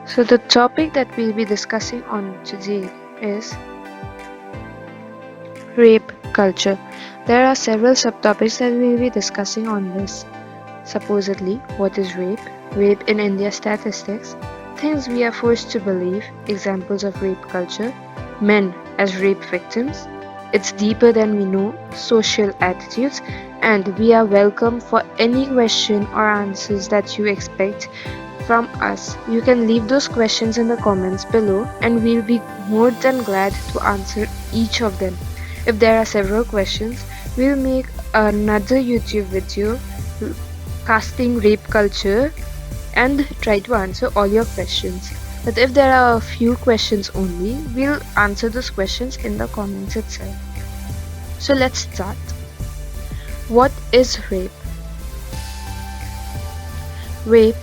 So, the topic that we'll be discussing on today is rape culture. There are several subtopics that we'll be discussing on this. Supposedly, what is rape? Rape in India statistics, things we are forced to believe, examples of rape culture, men as rape victims. It's deeper than we know, social attitudes, and we are welcome for any question or answers that you expect from us. You can leave those questions in the comments below, and we'll be more than glad to answer each of them. If there are several questions, we'll make another YouTube video casting rape culture and try to answer all your questions. But if there are a few questions only, we'll answer those questions in the comments itself. So let's start. What is rape? Rape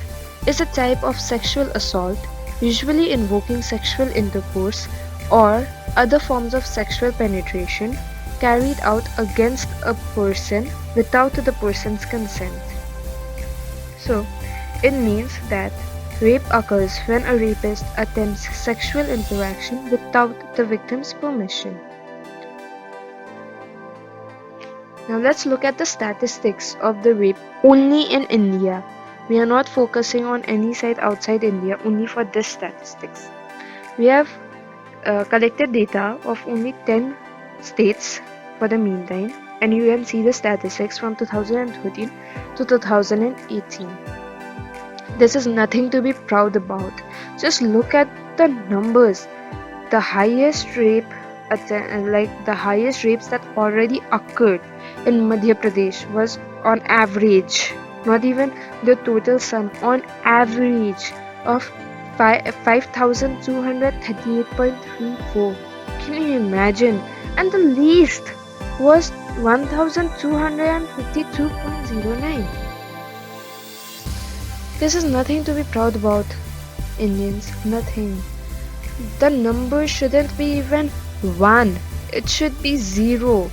is a type of sexual assault, usually invoking sexual intercourse or other forms of sexual penetration carried out against a person without the person's consent. So, it means that rape occurs when a rapist attempts sexual interaction without the victim's permission. Now let's look at the statistics of the rape only in India. We are not focusing on any site outside India only for this statistics. We have collected data of only 10 states for the meantime, and you can see the statistics from 2013 to 2018. This is nothing to be proud about. Just look at the numbers. The highest rape, the highest rapes that already occurred in Madhya Pradesh was on average, not even the total sum, on average of 5,238.34. Can you imagine? And the least was 1,252.09. This is nothing to be proud about, Indians. Nothing. The number shouldn't be even 1. It should be 0.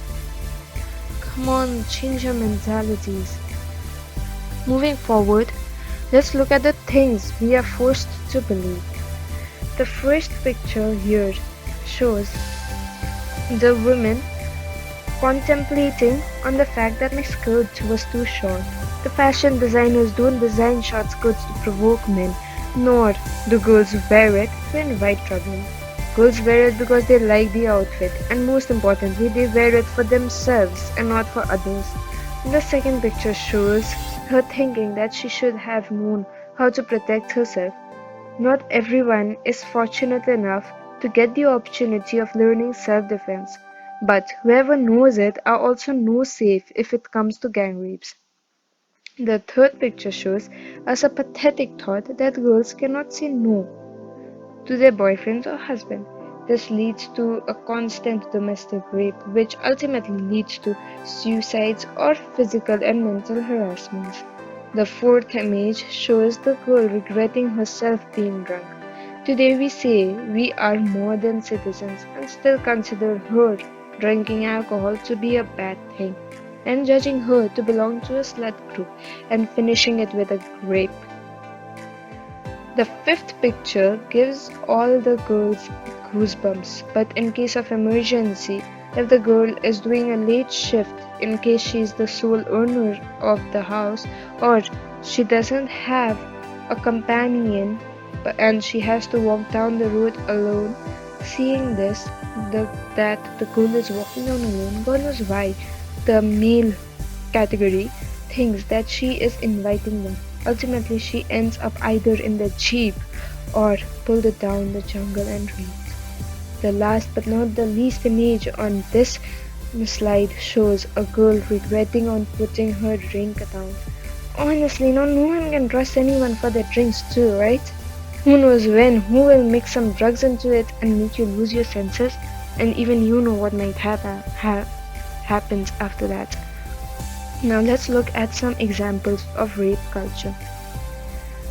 Come on, change your mentalities. Moving forward, let's look at the things we are forced to believe. The first picture here shows the woman contemplating on the fact that my skirt was too short. The fashion designers don't design short skirts to provoke men, nor do girls wear it to invite trouble. Girls wear it because they like the outfit, and most importantly, they wear it for themselves and not for others. The second picture shows her thinking that she should have known how to protect herself. Not everyone is fortunate enough to get the opportunity of learning self-defense, but whoever knows it are also no safe if it comes to gang rapes. The third picture shows us a pathetic thought that girls cannot say no to their boyfriends or husband. This leads to a constant domestic rape, which ultimately leads to suicides or physical and mental harassment. The fourth image shows the girl regretting herself being drunk. Today we say we are modern citizens and still consider her drinking alcohol to be a bad thing, and judging her to belong to a slut group and finishing it with a rape. The fifth picture gives all the girls goosebumps, but in case of emergency, if the girl is doing a late shift, in case she is the sole owner of the house, or she doesn't have a companion and she has to walk down the road alone, seeing this, that the girl is walking down alone, God knows why, the male category thinks that she is inviting them. Ultimately, she ends up either in the jeep or pulled it down the jungle and raped. The last but not the least image on this slide shows a girl regretting on putting her drink down. Honestly, no one can trust anyone for their drinks too, right? Who knows when, who will mix some drugs into it and make you lose your senses, and even you know what might happens after that. Now let's look at some examples of rape culture.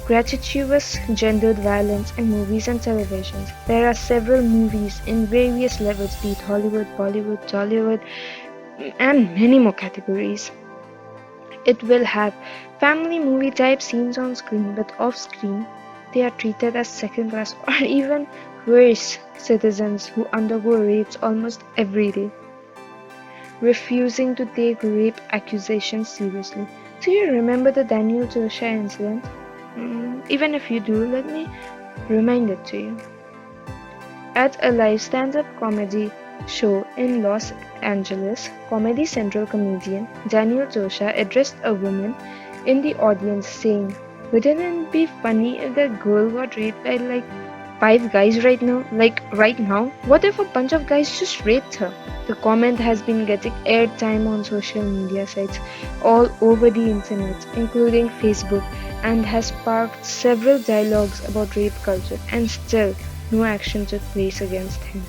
Gratuitous gendered violence in movies and televisions. There are several movies in various levels, be it Hollywood, Bollywood, Tollywood, and many more categories. It will have family movie type scenes on screen, but off screen, They are treated as second class or even worse citizens who undergo rapes almost every day, refusing to take rape accusations seriously. Do you remember the Daniel Joshua incident? Even if you do, let me remind it to you. At a live stand-up comedy show in Los Angeles, Comedy Central comedian Daniel Joshua addressed a woman in the audience saying, "Wouldn't it be funny if that girl got raped by like 5 guys right now? Like right now? What if a bunch of guys just raped her?" The comment has been getting airtime on social media sites all over the internet, including Facebook, and has sparked several dialogues about rape culture, and still no action took place against him.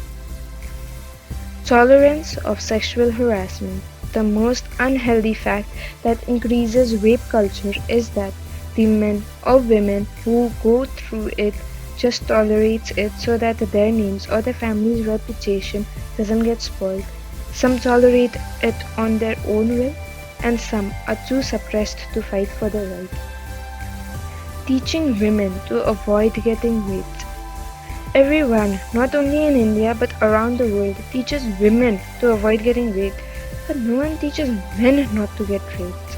Tolerance of sexual harassment. The most unhealthy fact that increases rape culture is that the men or women who go through it just tolerates it so that their names or their family's reputation doesn't get spoiled. Some tolerate it on their own will, and some are too suppressed to fight for the right. Teaching women to avoid getting raped. Everyone, not only in India but around the world, teaches women to avoid getting raped, but no one teaches men not to get raped.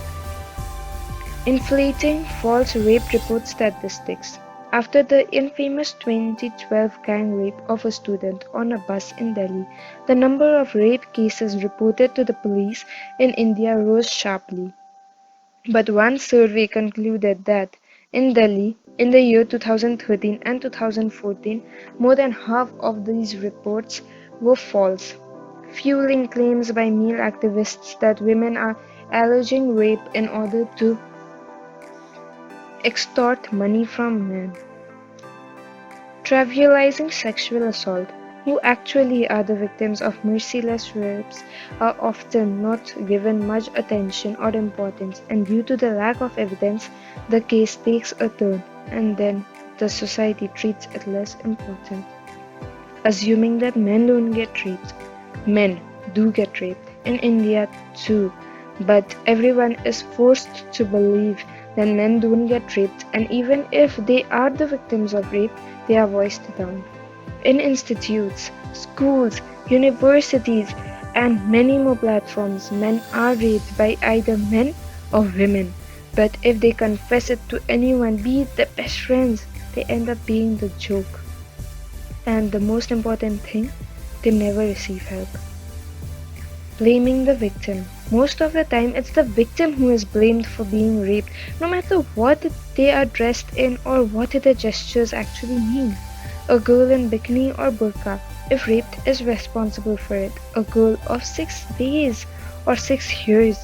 Inflating false rape report statistics. After the infamous 2012 gang rape of a student on a bus in Delhi, the number of rape cases reported to the police in India rose sharply. But one survey concluded that in Delhi, in the year 2013 and 2014, more than half of these reports were false, fueling claims by male activists that women are alleging rape in order to extort money from men. Trivializing sexual assault. Who actually are the victims of merciless rapes are often not given much attention or importance, and due to the lack of evidence, the case takes a turn, and then the society treats it less important. Assuming that men don't get raped. Men do get raped, in India too, but everyone is forced to believe that men don't get raped, and even if they are the victims of rape, they are voiced down. In institutes, schools, universities, and many more platforms, men are raped by either men or women. But if they confess it to anyone, be it their best friends, they end up being the joke. And the most important thing, they never receive help. Blaming the victim. Most of the time, it's the victim who is blamed for being raped, no matter what they are dressed in or what their gestures actually mean. A girl in bikini or burqa, if raped, is responsible for it. A girl of 6 days or 6 years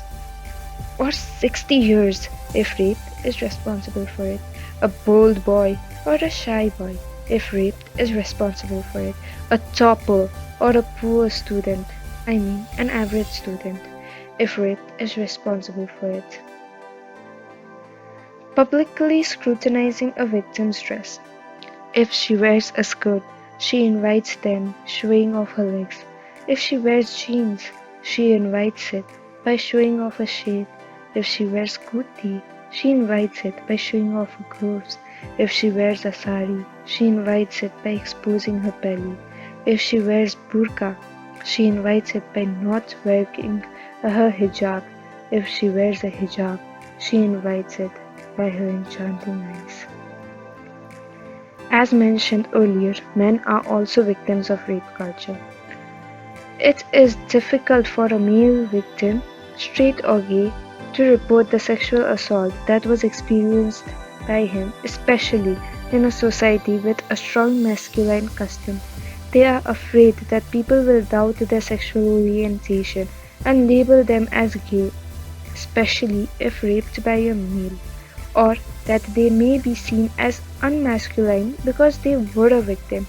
or 60 years, if raped, is responsible for it. A bold boy or a shy boy, if raped, is responsible for it. A topper or a poor student, I mean an average student, if raped, is responsible for it. Publicly scrutinizing a victim's dress. If she wears a skirt, she invites them, showing off her legs. If she wears jeans, she invites it by showing off a shade. If she wears kurti, she invites it by showing off her curves. If she wears a sari, she invites it by exposing her belly. If she wears burqa, she invites it by not wearing her hijab. If she wears a hijab, she invites it by her enchanting eyes. As mentioned earlier, men are also victims of rape culture. It is difficult for a male victim, straight or gay, to report the sexual assault that was experienced by him, especially in a society with a strong masculine custom. They are afraid that people will doubt their sexual orientation and label them as gay, especially if raped by a male, or that they may be seen as unmasculine because they were a victim.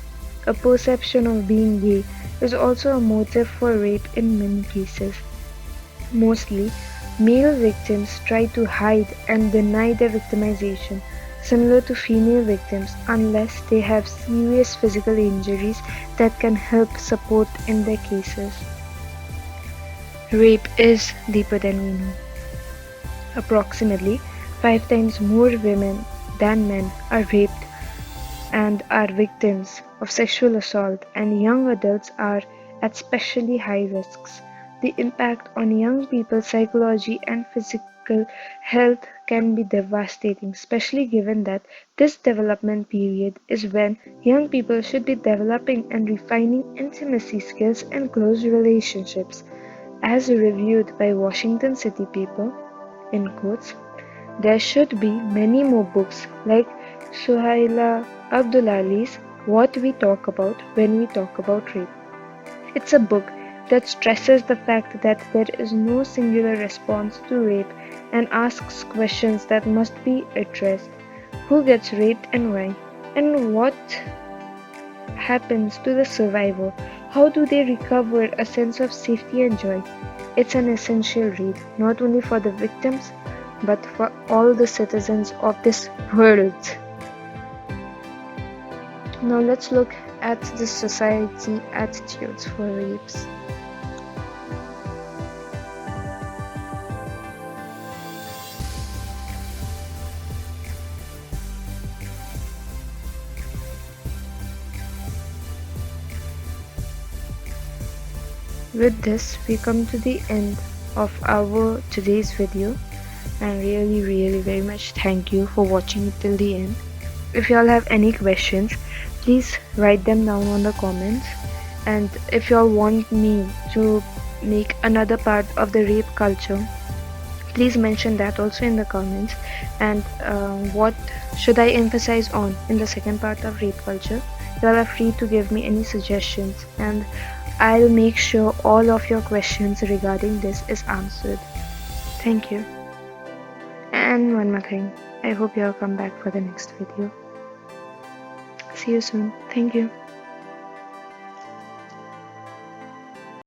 A perception of being gay is also a motive for rape in many cases. Mostly, male victims try to hide and deny their victimization, similar to female victims, unless they have serious physical injuries that can help support in their cases. Rape is deeper than we know. Approximately 5 times more women than men are raped and are victims of sexual assault, and young adults are at especially high risks. The impact on young people's psychology and physical health can be devastating, especially given that this development period is when young people should be developing and refining intimacy skills and close relationships. As reviewed by Washington City People, in quotes, there should be many more books like Suhaila Abdullali's What We Talk About When We Talk About Rape. It's a book that stresses the fact that there is no singular response to rape and asks questions that must be addressed. Who gets raped and why? And what happens to the survivor? How do they recover a sense of safety and joy? It's an essential read, not only for the victims, but for all the citizens of this world. Now let's look at the society attitudes for rapes. With this, we come to the end of our today's video, and really very much thank you for watching it till the end. If y'all have any questions, please write them down on the comments. And if y'all want me to make another part of the rape culture, please mention that also in the comments. And what should I emphasize on in the second part of rape culture? Y'all are free to give me any suggestions, and I'll make sure all of your questions regarding this is answered. Thank you. And one more thing, I hope you'll come back for the next video. See you soon. Thank you.